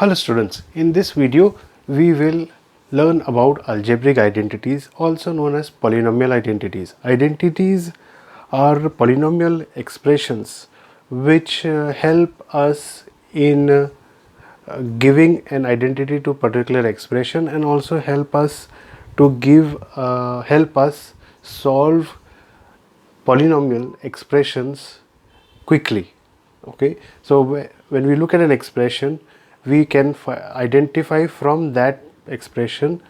Hello students, in this video we will learn about algebraic identities, also known as polynomial identities. Identities are polynomial expressions which help us in giving an identity to particular expression and also help us to help us solve polynomial expressions quickly. Okay, so when we look at an expression, we can identify from that expression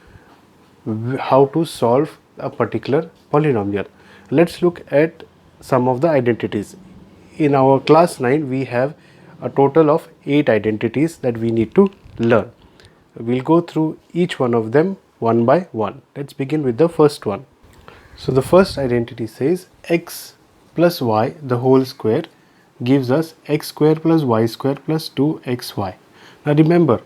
how to solve a particular polynomial. Let's look at some of the identities. In our class 9 we have a total of 8 identities that we need to learn. We'll go through each one of them one by one. Let's begin with the first one. So the first identity says x plus y the whole square gives us x square plus y square plus 2xy. Now remember,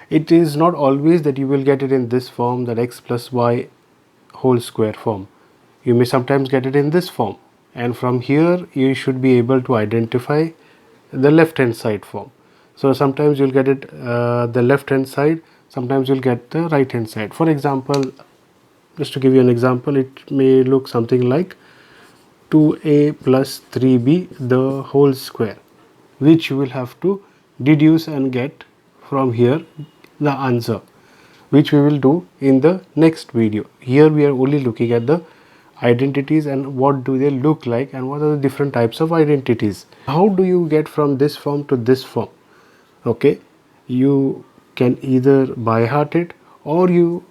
it is not always that you will get it in this form, that x plus y whole square form. You may sometimes get it in this form, and from here you should be able to identify the left hand side form. So sometimes you'll get it the left hand side, sometimes you'll get the right hand side. For example, just to give you an example, it may look something like 2a plus 3b the whole square, which you will have to deduce and get from here the answer, which we will do in the next video. Here we are only looking at the identities and what do they look like and what are the different types of identities. How do you get from this form to this form? Okay, you can either by heart it, or you,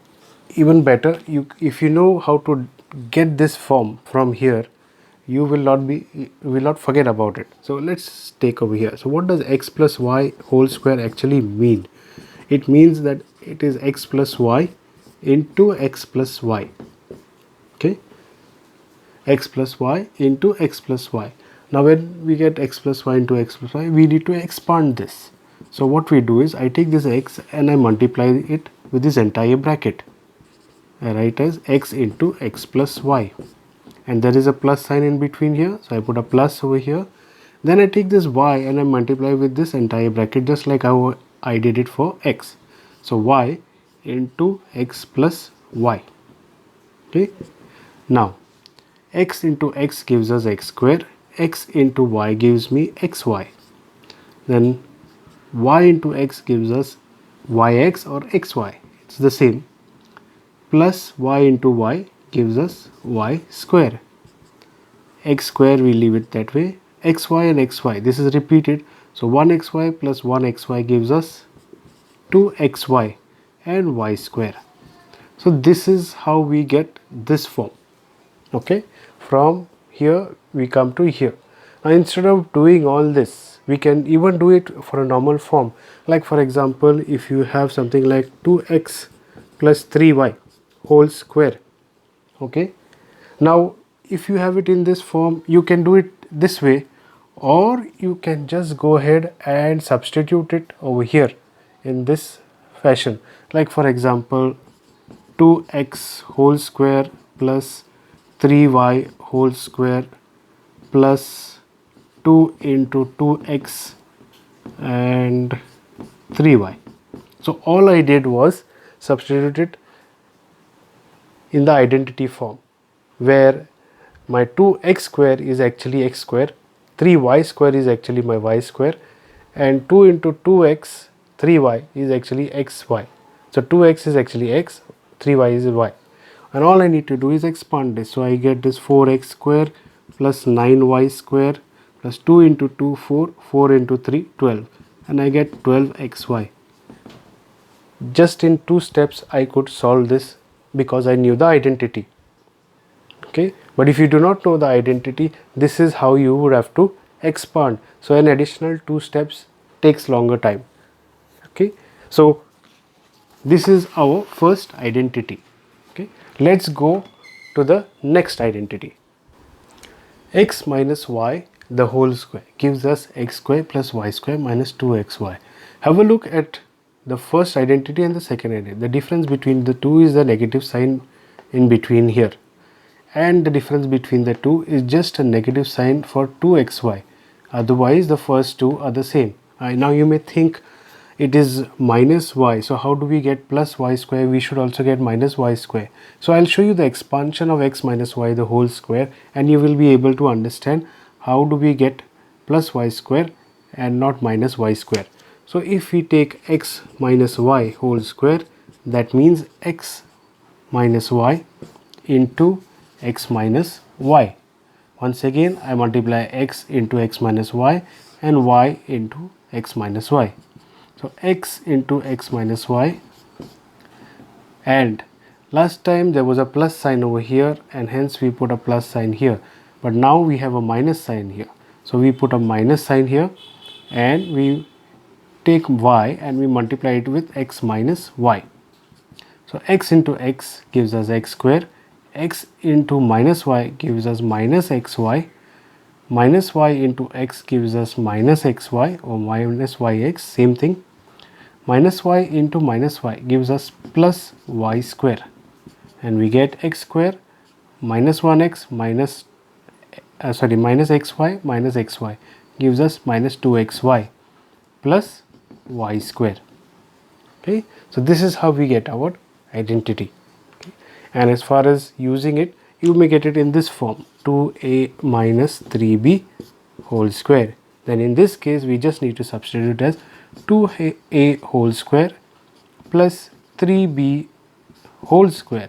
even better, if you know how to get this form from here, you will not forget about it. So let's take over here. So what does x plus y whole square actually mean? It means that it is x plus y into x plus y. Okay, x plus y into x plus y. Now when we get x plus y into x plus y, we need to expand this. So what we do is I take this x and I multiply it with this entire bracket. I write as x into x plus y, and there is a plus sign in between here, so I put a plus over here. Then I take this y and I multiply with this entire bracket, just like how I did it for x. So y into x plus y. Okay, now x into x gives us x square, x into y gives me xy, then y into x gives us yx or xy, it's the same, plus y into y gives us y square. X square, we leave it that way. Xy and xy, this is repeated, so 1xy plus 1xy gives us 2xy and y square. So this is how we get this form. Okay, from here we come to here. Now instead of doing all this, we can even do it for a normal form. Like for example, if you have something like 2x plus 3y whole square. Okay, now if you have it in this form, you can do it this way, or you can just go ahead and substitute it over here in this fashion. Like for example, 2x whole square plus 3y whole square plus 2 into 2x and 3y. So all I did was substitute it in the identity form, where my 2x square is actually x square, 3y square is actually my y square, and 2 into 2x 3y is actually xy. So 2x is actually x, 3y is y, and all I need to do is expand this. So I get this 4x square plus 9y square plus 2 into 2 4, 4 into 3 12, and I get 12xy. Just in 2 steps I could solve this because I knew the identity. Okay, but if you do not know the identity, this is how you would have to expand. So an additional 2 steps takes longer time. Okay, so this is our first identity. Okay, let's go to the next identity. X minus y the whole square gives us x square plus y square minus 2xy. Have a look at the first identity and the second identity. The difference between the two is the negative sign in between here, and the difference between the two is just a negative sign for 2xy. Otherwise the first two are the same. Now you may think it is minus y. So how do we get plus y square? We should also get minus y square. So I'll show you the expansion of x minus y the whole square, and you will be able to understand how do we get plus y square and not minus y square. So if we take x minus y whole square, that means x minus y into x minus y. Once again, I multiply x into x minus y and y into x minus y. So x into x minus y, and last time there was a plus sign over here and hence we put a plus sign here, but now we have a minus sign here. So we put a minus sign here and we take y and we multiply it with x minus y. So x into x gives us x square, x into minus y gives us minus xy, minus y into x gives us minus xy or minus yx, same thing. Minus y into minus y gives us plus y square, and we get x square minus 1x minus minus xy minus xy gives us minus 2xy plus y square. Okay, so this is how we get our identity. Okay. And as far as using it, you may get it in this form, 2a minus 3b whole square. Then in this case we just need to substitute as 2a whole square plus 3b whole square.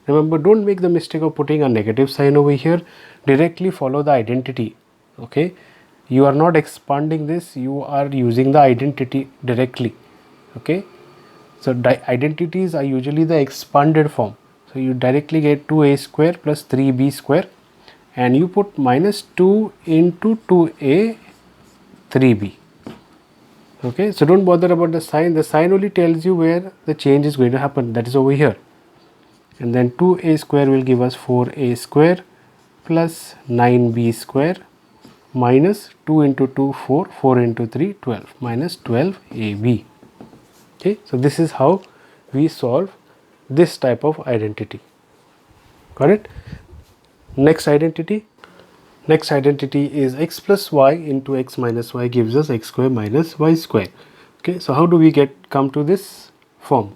Remember, don't make the mistake of putting a negative sign over here. Directly follow the identity. Okay, you are not expanding this, you are using the identity directly. Okay, so identities are usually the expanded form. So you directly get 2a square plus 3b square, and you put minus 2 into 2a 3b. Okay, so don't bother about the sign. The sign only tells you where the change is going to happen, that is over here. And then 2a square will give us 4a square plus 9b square minus 2 into 2 4, 4 into 3 12 minus 12ab. Okay, so this is how we solve this type of identity. Got it? Next identity. Next identity is x plus y into x minus y gives us x square minus y square. Okay, so how do we come to this form?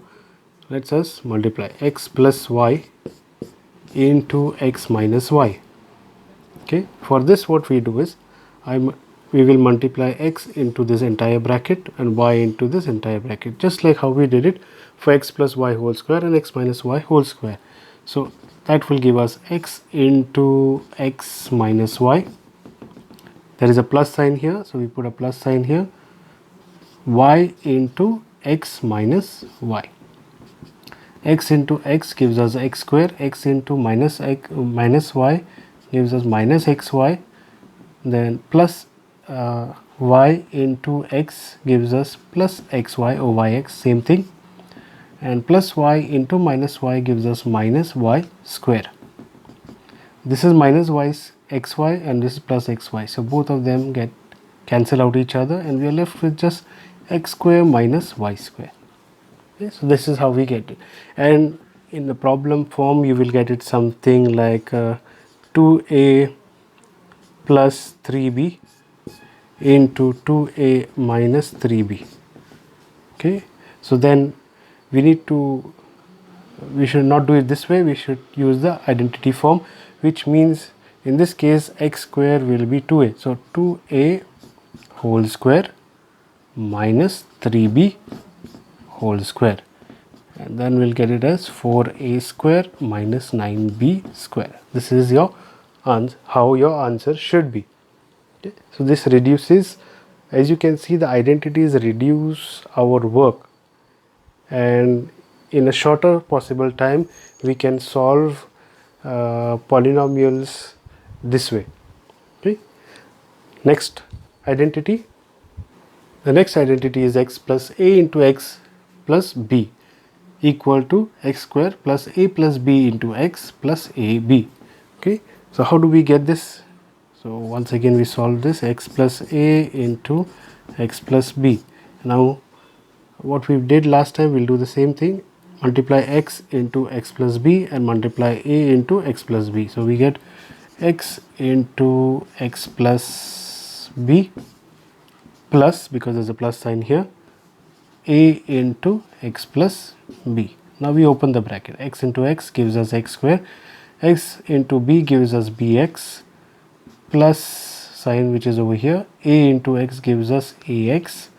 Let us multiply x plus y into x minus y. Okay, for this what we do is we will multiply x into this entire bracket and y into this entire bracket, just like how we did it for x plus y whole square and x minus y whole square. So that will give us x into x minus y. There is a plus sign here, so we put a plus sign here. Y into x minus y. X into x gives us x square. X into minus y gives us minus xy. Then plus y into x gives us plus xy or yx, same thing. And plus y into minus y gives us minus y square. This is minus y xy and this is plus xy. So both of them get cancel out each other and we are left with just x square minus y square. Okay, so this is how we get it. And in the problem form you will get it something like 2a plus 3b into 2a minus 3b. Okay, so then we should not do it this way, we should use the identity form, which means in this case x square will be 2a. So 2a whole square minus 3b whole square, and then we'll get it as 4a square minus 9b square. This is your how your answer should be. Okay. So this reduces, as you can see, the identities reduce our work, and in a shorter possible time we can solve polynomials this way. Okay. Next identity. The next identity is x plus a into x plus b equal to x square plus a plus b into x plus ab. Okay, so how do we get this? So once again we solve this, x plus a into x plus b. Now what we did last time, we'll do the same thing, multiply x into x plus b and multiply a into x plus b. So we get x into x plus b plus, because there's a plus sign here, a into x plus b. Now we open the bracket. X into x gives us x square. X into b gives us bx plus sign which is over here. A into x gives us ax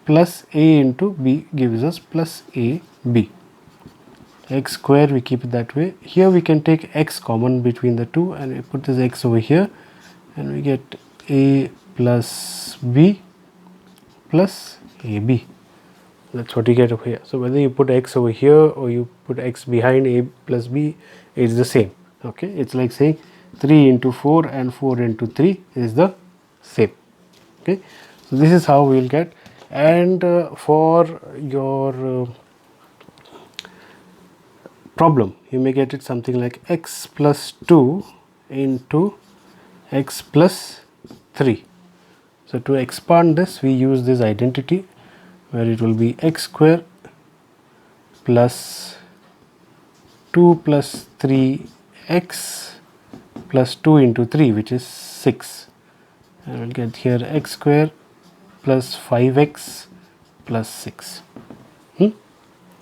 plus a into b gives us plus ab. X square, we keep it that way. Here we can take x common between the two and we put this x over here and we get a plus b plus ab. That's what you get over here. So whether you put x over here or you put x behind a plus b, it's the same. Okay, it's like saying 3 into 4 and 4 into 3 is the same. Okay, so this is how we will get. And for your problem, you may get it something like x plus 2 into x plus 3. So to expand this, we use this identity where it will be x square plus 2 plus 3x plus 2 into 3, which is 6. And we'll get here x square plus 5x plus 6.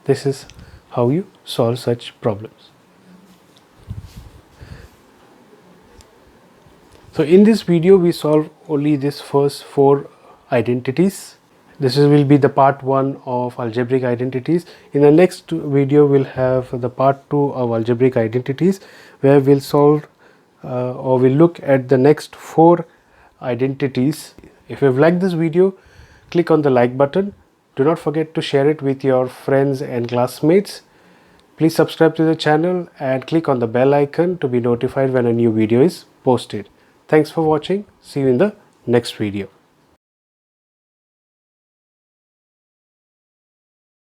This is how you solve such problems. So in this video we solve only this first 4 identities. This will be the part 1 of algebraic identities. In the next video we'll have the part 2 of algebraic identities, where we'll solve or we'll look at the next 4 identities. If you've liked this video, click on the like button. Do not forget to share it with your friends and classmates. Please subscribe to the channel and click on the bell icon to be notified when a new video is posted. Thanks for watching. See you in the next video.